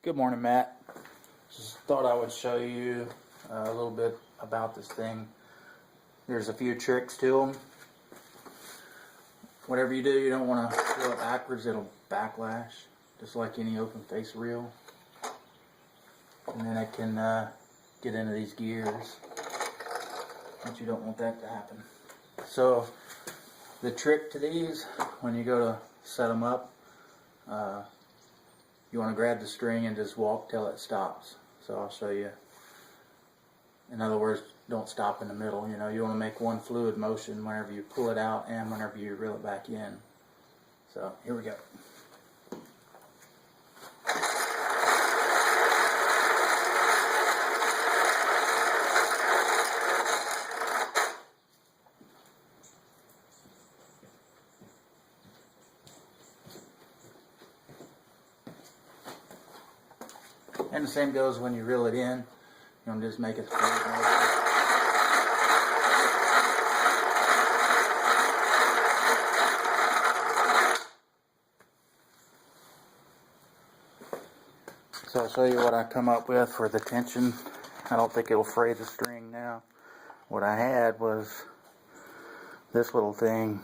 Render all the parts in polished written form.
Good morning, Matt. Just thought I would show you a little bit about this thing. There's a few tricks to them. Whatever you do, you don't want to reel it backwards, it'll backlash, just like any open face reel. And then it can get into these gears, but you don't want that to happen. So the trick to these, when you go to set them up, you want to grab the string and just walk till it stops. So I'll show you. In other words, don't stop in the middle. You know, you want to make one fluid motion whenever you pull it out and whenever you reel it back in. So here we go. And the same goes when you reel it in. You want to just make it fluid motion. So I'll show you what I come up with for the tension. I don't think it'll fray the string now. What I had was this little thing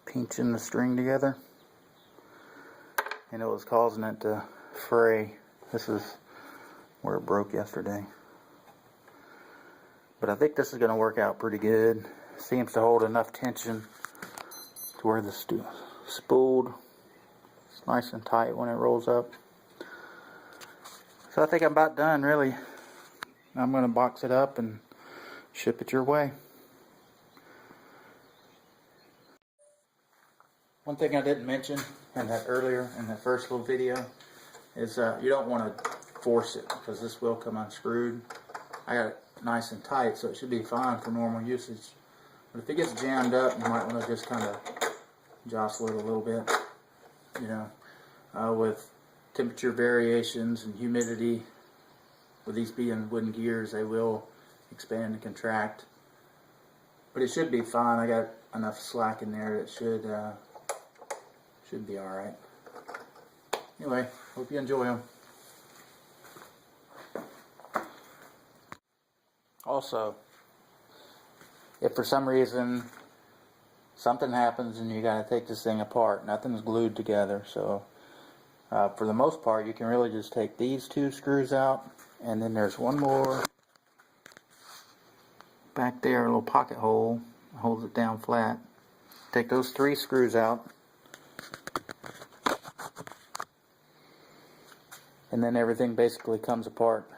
pinching the string together, and it was causing it to fray. This is where it broke yesterday. But I think this is going to work out pretty good. Seems to hold enough tension to where the spooled is nice and tight when it rolls up. So I think I'm about done, really. I'm going to box it up and ship it your way. One thing I didn't mention in that earlier, in that first little video, is you don't want to force it, because this will come unscrewed. I got it nice and tight, so it should be fine for normal usage. But if it gets jammed up, you might want to just kind of jostle it a little bit. You know, with temperature variations and humidity, with these being wooden gears, they will expand and contract. But it should be fine. I got enough slack in there that should be all right. Anyway, hope you enjoy them. Also, if for some reason something happens and you got to take this thing apart, nothing's glued together, so for the most part you can really just take these two screws out, and then there's one more back there, a little pocket hole, holds it down flat. Take those three screws out, and then everything basically comes apart.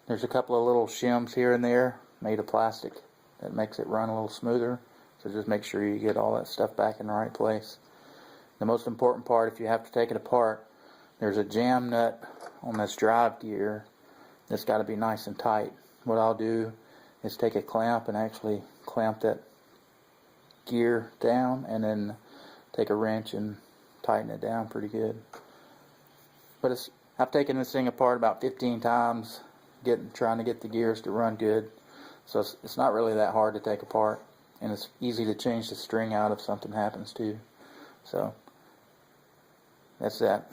There's a couple of little shims here and there made of plastic that makes it run a little smoother, so just make sure you get all that stuff back in the right place. The most important part, if you have to take it apart, there's a jam nut on this drive gear that's got to be nice and tight. What I'll do is take a clamp and actually clamp that gear down, and then take a wrench and tighten it down pretty good. But I've taken this thing apart about 15 times trying to get the gears to run good, so it's not really that hard to take apart, and it's easy to change the string out if something happens too. So that's that.